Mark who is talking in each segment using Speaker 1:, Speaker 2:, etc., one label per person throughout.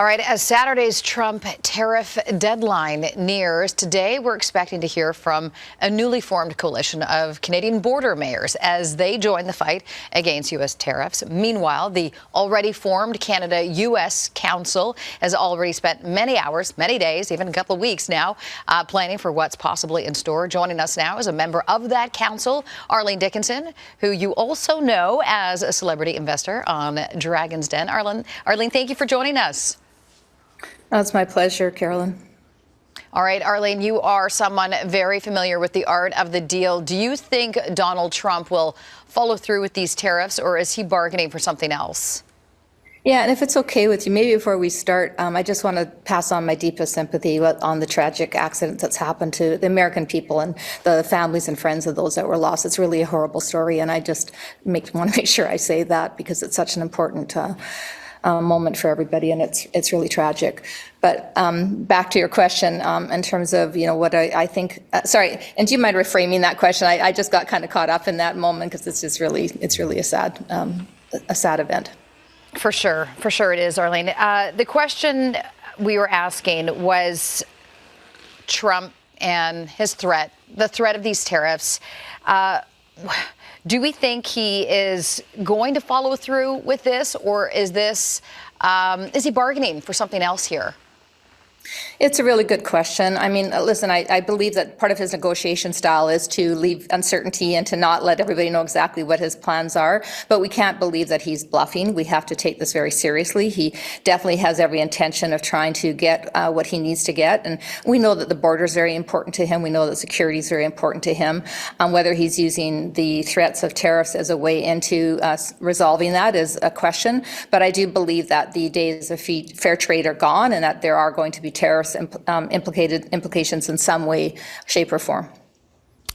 Speaker 1: All right, as Saturday's Trump tariff deadline nears, today we're expecting to hear from a newly formed coalition of Canadian border mayors as they join the fight against U.S. tariffs. Meanwhile, the already formed Canada-U.S. Council has already spent many hours, many days, even a couple of weeks now, planning for what's possibly in store. Joining us now is a member of that council, Arlene Dickinson, who you also know as a celebrity investor on Dragon's Den. Arlene, thank you for joining us.
Speaker 2: Oh, it's my pleasure, Carolyn.
Speaker 1: All right, Arlene, you are someone very familiar with the art of the deal. Do you think Donald Trump will follow through with these tariffs, or is he bargaining for something else?
Speaker 2: Yeah, and if it's okay with you, maybe before we start, I just want to pass on my deepest sympathy on the tragic accident that's happened to the American people and the families and friends of those that were lost. It's really a horrible story, and I just want to make sure I say that because it's such an important moment for everybody, and it's really tragic. But back to your question, in terms of what I think. Sorry, and do you mind reframing that question? I just got kind of caught up in that moment because it's really a sad event.
Speaker 1: For sure it is, Arlene. The question we were asking was Trump and his threat, the threat of these tariffs. Do we think he is going to follow through with this, or is he bargaining for something else here?
Speaker 2: It's a really good question. I mean, listen, I believe that part of his negotiation style is to leave uncertainty and to not let everybody know exactly what his plans are. But we can't believe that he's bluffing. We have to take this very seriously. He definitely has every intention of trying to get what he needs to get. And we know that the border is very important to him. We know that security is very important to him. Whether he's using the threats of tariffs as a way into resolving that is a question. But I do believe that the days of fair trade are gone and that there are going to be tariffs implications in some way, shape, or form.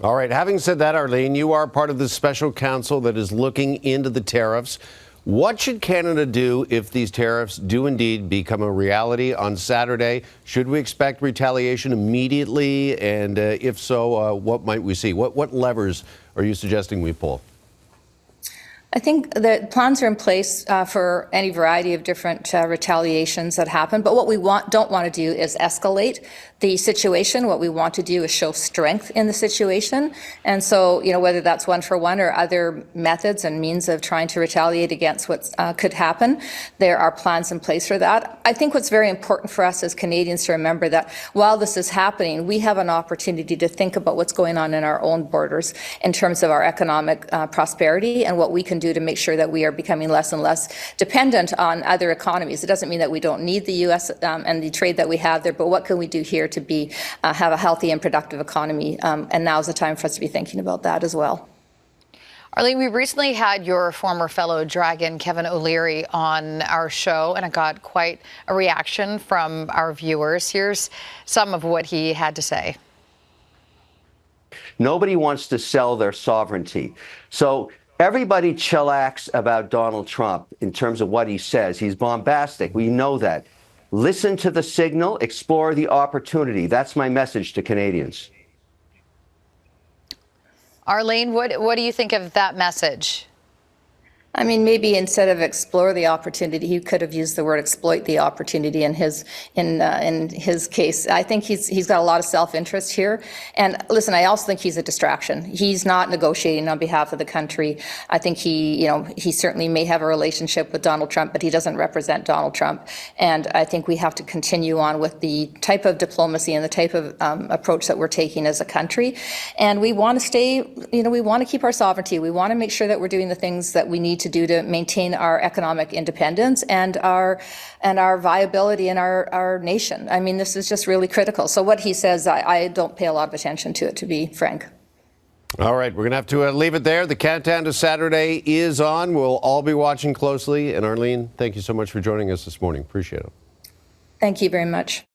Speaker 3: All right. Having said that, Arlene, you are part of the special counsel that is looking into the tariffs. What should Canada do if these tariffs do indeed become a reality on Saturday? Should we expect retaliation immediately? And if so, what might we see? What levers are you suggesting we pull?
Speaker 2: I think the plans are in place for any variety of different retaliations that happen. But what we don't want to do is escalate the situation. What we want to do is show strength in the situation. And so, whether that's one for one or other methods and means of trying to retaliate against what could happen, there are plans in place for that. I think what's very important for us as Canadians to remember that while this is happening, we have an opportunity to think about what's going on in our own borders in terms of our economic prosperity and what we can do to make sure that we are becoming less and less dependent on other economies. It doesn't mean that we don't need the U.S. And the trade that we have there, but what can we do here to have a healthy and productive economy? And now's the time for us to be thinking about that as well.
Speaker 1: Arlene, we recently had your former fellow Dragon, Kevin O'Leary, on our show, and it got quite a reaction from our viewers. Here's some of what he had to say.
Speaker 4: Nobody wants to sell their sovereignty. So everybody chillax about Donald Trump in terms of what he says. He's bombastic. We know that. Listen to the signal, explore the opportunity. That's my message to Canadians.
Speaker 1: Arlene, what do you think of that message?
Speaker 2: I mean, maybe instead of explore the opportunity, he could have used the word exploit the opportunity in his case. I think he's got a lot of self-interest here. And listen, I also think he's a distraction. He's not negotiating on behalf of the country. I think he certainly may have a relationship with Donald Trump, but he doesn't represent Donald Trump. And I think we have to continue on with the type of diplomacy and the type of approach that we're taking as a country. And we want to stay, we want to keep our sovereignty. We want to make sure that we're doing the things that we need to do to maintain our economic independence and our viability in our nation. I mean, this is just really critical. So what he says, I don't pay a lot of attention to it, to be frank.
Speaker 3: All right, we're going to have to leave it there. The countdown to Saturday is on. We'll all be watching closely. And Arlene, thank you so much for joining us this morning. Appreciate it.
Speaker 2: Thank you very much.